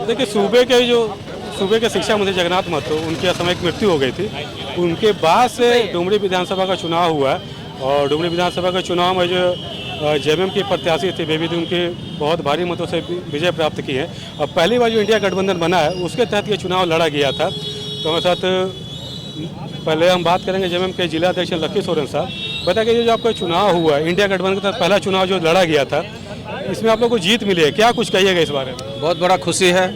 देखिए सूबे के शिक्षा मंत्री जगन्नाथ महतो उनकी असामयिक मृत्यु हो गई थी। उनके बाद से डुमरी विधानसभा का चुनाव हुआ और डुमरी विधानसभा के चुनाव में जो जेएमएम की प्रत्याशी थी बेबी दी उनके बहुत भारी मतों से विजय प्राप्त की है। और पहली बार जो इंडिया गठबंधन बना है उसके तहत ये चुनाव लड़ा गया था। तो हमारे साथ पहले हम बात करेंगे जेएमएम के जिला अध्यक्ष लक्की सोरेन साहब। बताइए जो आपका चुनाव हुआ इंडिया गठबंधन का पहला चुनाव जो लड़ा गया था इसमें आप लोग को जीत मिली है, क्या कुछ कहिएगा इस बारे में? बहुत बड़ा खुशी है,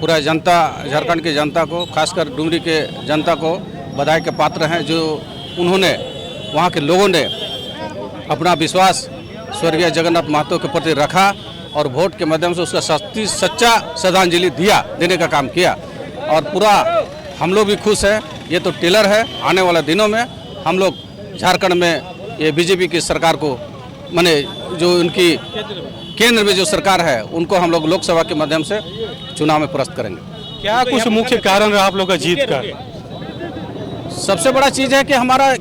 पूरा जनता झारखंड की जनता को, खासकर डुमरी के जनता को बधाई के पात्र हैं जो उन्होंने वहाँ के लोगों ने अपना विश्वास स्वर्गीय जगन्नाथ महतो के प्रति रखा और वोट के माध्यम से उसका सच्चा श्रद्धांजलि देने का काम किया। और पूरा हम लोग भी खुश हैं। ये तो टेलर है, आने वाले दिनों में हम लोग झारखंड में ये बीजेपी की सरकार को माने जो उनकी केंद्र में जो सरकार है उनको हम लोग लोकसभा के माध्यम से चुनाव में परास्त करेंगे। क्या कुछ मुख्य कारण रहा आप लोग का जीत का? सबसे बड़ा चीज़ है कि हमारा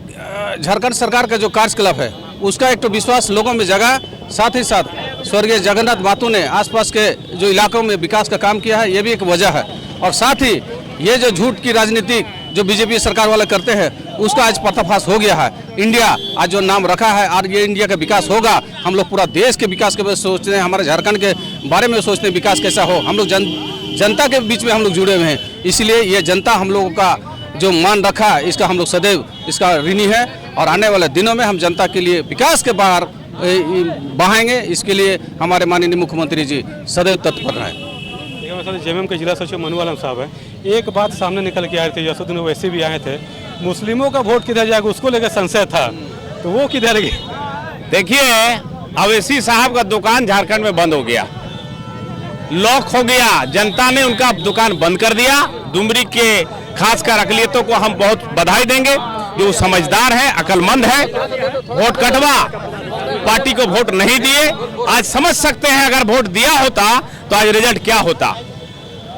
झारखंड सरकार का जो कार्यकलाप है उसका एक तो विश्वास लोगों में जगा, साथ ही साथ स्वर्गीय जगन्नाथ महतो ने आसपास के जो इलाकों में विकास का काम किया है ये भी एक वजह है। और साथ ही ये जो झूठ की राजनीति जो बीजेपी सरकार वाले करते हैं उसका आज पर्दाफाश हो गया है। इंडिया आज जो नाम रखा है और ये इंडिया का विकास होगा, हम लोग पूरा देश के विकास के बारे में सोचते हैं, हमारे झारखंड के बारे में सोचते हैं विकास कैसा हो। हम लोग जनता के बीच में हम लोग जुड़े हुए हैं, इसलिए ये जनता हम लोगों का जो मान रखा है इसका हम लोग सदैव इसका ऋणी है। और आने वाले दिनों में हम जनता के लिए विकास के बाहर बढ़ाएंगे, इसके लिए हमारे माननीय मुख्यमंत्री जी सदैव तत्पर रहे। जेएमएम के जिला सचिव मनु आलम साहब है, एक बात सामने निकल के आए थे, यसुद्दीन ओवैसी भी आए थे, मुस्लिमों का वोट किधर जाएगा उसको लेकर संशय था, तो वो किधर गया? देखिए ओवैसी साहब का दुकान झारखंड में बंद हो गया, लॉक हो गया, जनता ने उनका दुकान बंद कर दिया। डुमरी के खासकर अकलियतों को हम बहुत बधाई देंगे जो समझदार है, अकलमंद है, वोट कटवा पार्टी को वोट नहीं दिए। आज समझ सकते हैं अगर वोट दिया होता तो आज रिजल्ट क्या होता।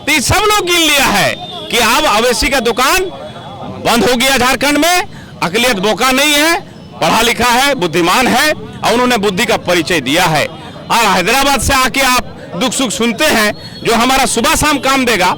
तो सब लोग गिन लिया है कि अब ओवैसी का दुकान बंद हो गया झारखंड में। अकलियत बोका नहीं है, पढ़ा लिखा है, बुद्धिमान है और उन्होंने बुद्धि का परिचय दिया है। और हैदराबाद से आके आप दुख सुख सुनते हैं, जो हमारा सुबह शाम काम देगा,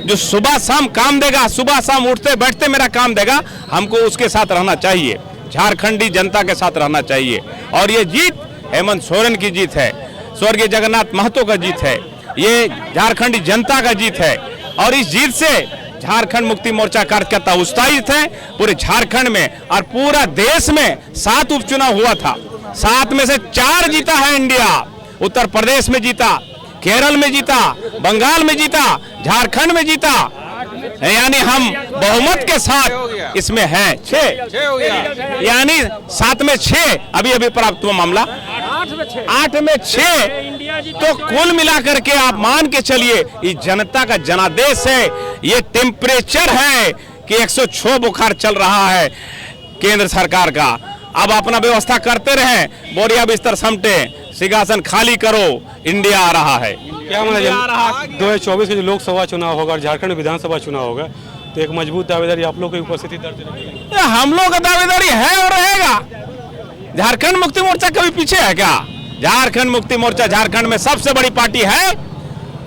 जो सुबह शाम काम देगा, सुबह शाम उठते बैठते मेरा काम देगा, हमको उसके साथ रहना चाहिए, झारखंडी जनता के साथ रहना चाहिए। और ये जीत हेमंत सोरेन की जीत है, स्वर्गीय जगन्नाथ महतो का जीत है, ये झारखंडी जनता का जीत है। और इस जीत से झारखंड मुक्ति मोर्चा कार्यकर्ता उत्साहित है पूरे झारखंड में और पूरा देश में। 7 उपचुनाव हुआ था, 7 में से 4 जीता है इंडिया। उत्तर प्रदेश में जीता, केरल में जीता, बंगाल में जीता, झारखंड में जीता, यानी हम बहुमत के साथ इसमें हैं। 6 यानी 7 में 6 अभी प्राप्त हुआ मामला, 8 में 6, तो कुल मिलाकर के आप मान के चलिए ये जनता का जनादेश है। ये टेम्परेचर है कि 106 बुखार चल रहा है केंद्र सरकार का। अब अपना व्यवस्था करते रहें, बोरिया बिस्तर समेटे, सिंहासन खाली करो, इंडिया आ रहा है। क्या माना जाए 2024 के जो लोकसभा चुनाव होगा और झारखंड विधानसभा चुनाव होगा तो एक मजबूत दावेदारी आप लोग की उपस्थिति दर्ज रहेगी? हम लोग का दावेदारी है और रहेगा। झारखंड मुक्ति मोर्चा कभी पीछे है क्या? झारखंड मुक्ति मोर्चा झारखंड में सबसे बड़ी पार्टी है।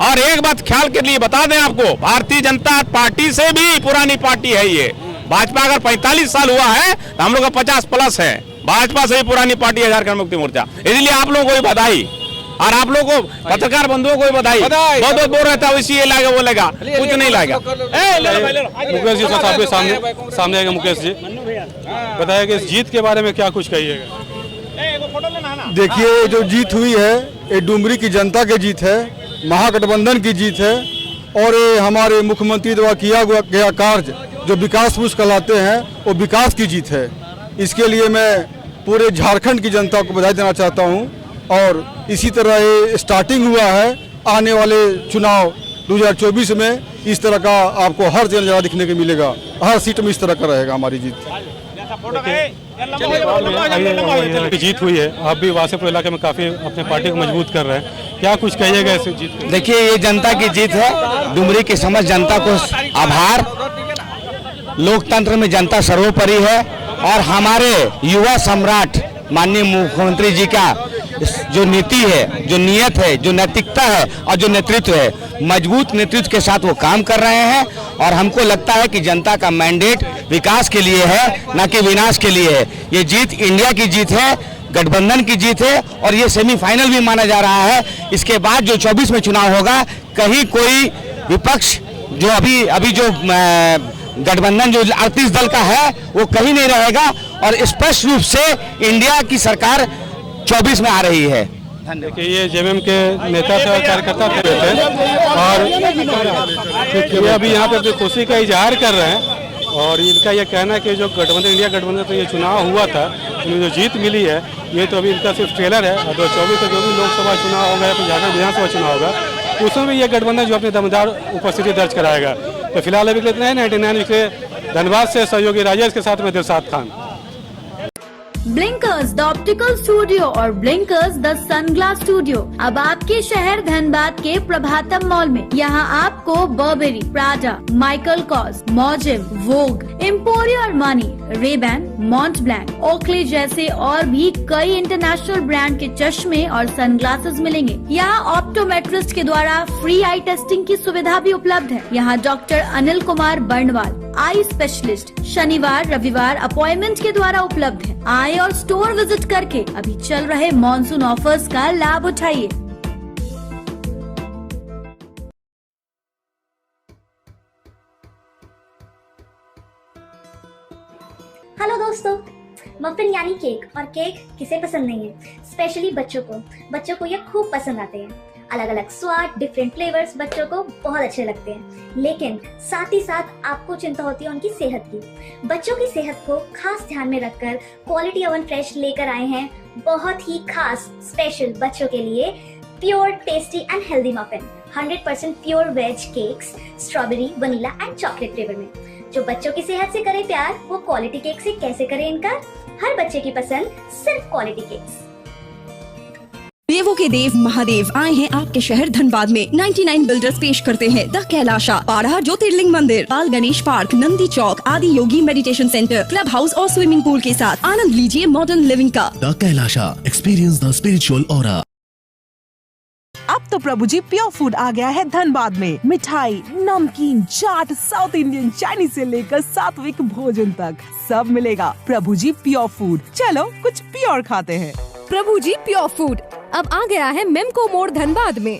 और एक बात ख्याल के लिए बता दें आपको, भारतीय जनता पार्टी से भी पुरानी पार्टी है ये। भाजपा अगर 45 साल हुआ है तो हम लोग का 50+ है। भाजपा से भी पुरानी पार्टी है झारखंड मुक्ति मोर्चा, इसलिए आप लोगों को भी बधाई और आप लोगों को पत्रकार बंधुओं को भी बधाई। बहुत बोल रहता है वैसे ये लाएगा वो लेगा, कुछ नहीं लाएगा। मुकेश जी आपके सामने आएगा। मुकेश जी बताइए कि इस जीत के बारे में क्या कुछ कहिएगा? देखिए जो जीत हुई है ये डुमरी की जनता की जीत है, महागठबंधन की जीत है और ये हमारे मुख्यमंत्री द्वारा किया गया कार्य जो विकास पुरुष कहलाते हैं वो विकास की जीत है। इसके लिए मैं पूरे झारखंड की जनता को बधाई देना चाहता हूं। और इसी तरह ये स्टार्टिंग हुआ है, आने वाले चुनाव 2024 में इस तरह का आपको हर जगह दिखने को मिलेगा, हर सीट में इस तरह का रहेगा हमारी जीत। जीत हुई है, आप भी वासेपुर इलाके में काफी अपने पार्टी को मजबूत कर रहे हैं, क्या कुछ कहिएगा इस जीत के? देखिए ये जनता की जीत है, डुमरी की समस्त जनता को आभार। लोकतंत्र में जनता सर्वोपरि है और हमारे युवा सम्राट माननीय मुख्यमंत्री जी का जो नीति है, जो नियत है, जो नैतिकता है और जो नेतृत्व है, मजबूत नेतृत्व के साथ वो काम कर रहे हैं। और हमको लगता है कि जनता का मैंडेट विकास के लिए है, न कि विनाश के लिए है। ये जीत इंडिया की जीत है, गठबंधन की जीत है और ये सेमीफाइनल भी माना जा रहा है। इसके बाद जो 24 में चुनाव होगा, कहीं कोई विपक्ष जो अभी जो गठबंधन जो 38 दल का है वो कहीं नहीं रहेगा और स्पष्ट रूप से इंडिया की सरकार 24 में आ रही है। देखिए, ये जेएमएम के नेता थे और कार्यकर्ता थे और ये अभी यहाँ पे अपनी खुशी का इजहार कर रहे हैं। और इनका ये कहना है कि जो गठबंधन, इंडिया गठबंधन तो ये चुनाव हुआ था, इन्हें जो जीत मिली है ये तो अभी इनका सिर्फ ट्रेलर है। और 2024 का जो भी लोकसभा चुनाव होगा या फिर झारखंड विधानसभा चुनाव होगा, उसमें भी ये गठबंधन जो अपनी दमदार उपस्थिति दर्ज कराएगा। तो फिलहाल अभी इतना है। 99 के धनबाद से सहयोगी राजेश के साथ में Dilshad Khan. Blinkers the optical studio और ब्लिंकर्स द सनग्लास स्टूडियो अब आपके शहर धनबाद के प्रभातम मॉल में। यहाँ आपको बर्बेरी, प्राडा, माइकल कॉस, मॉजिम, Vogue, Emporio Armani, Ray-Ban, Mont Blanc, Oakley जैसे और भी कई इंटरनेशनल ब्रांड के चश्मे और सनग्लासेस मिलेंगे। यहाँ ऑप्टोमेट्रिस्ट के द्वारा फ्री आई टेस्टिंग की सुविधा भी उपलब्ध है। यहाँ doctor Anil Kumar Barnwal eye specialist शनिवार रविवार अपॉइंटमेंट के द्वारा उपलब्ध है। आए और स्टोर विजिट करके अभी चल रहे मॉनसून ऑफर्स का लाभ उठाइए। हेलो दोस्तों, मफिन यानी केक, और केक किसे पसंद नहीं है, स्पेशली बच्चों को ये खूब पसंद आते हैं। अलग अलग स्वाद, डिफरेंट फ्लेवर्स बच्चों को बहुत अच्छे लगते हैं। लेकिन साथ ही साथ आपको चिंता होती है उनकी सेहत की। बच्चों की सेहत को खास ध्यान में रखकर क्वालिटी ओवन फ्रेश लेकर आए हैं बहुत ही खास स्पेशल बच्चों के लिए pure, tasty and healthy muffin. 100% pure veg cakes, strawberry, vanilla and chocolate flavour में। जो बच्चों की सेहत से करे प्यार, वो क्वालिटी केक से कैसे करे इनकार। हर बच्चे की पसंद, सिर्फ क्वालिटी केक्स। देवों के देव महादेव आए हैं आपके शहर धनबाद में। 99 बिल्डर्स पेश करते हैं द कैलाशा, पारा ज्योतिर्लिंग मंदिर, बाल गणेश पार्क, नंदी चौक, आदि योगी मेडिटेशन सेंटर, क्लब हाउस और स्विमिंग पूल के साथ आनंद लीजिए मॉडर्न लिविंग का। The Kailasa, experience the spiritual aura. अब तो प्रभु जी प्योर फूड आ गया है धनबाद में। मिठाई, नमकीन, चाट, साउथ इंडियन, चाइनीज से लेकर सात्विक भोजन तक सब मिलेगा। प्रभु जी प्योर फूड, चलो कुछ प्योर खाते हैं। प्रभु जी प्योर फूड अब आ गया है मेमको मोड़ धनबाद में।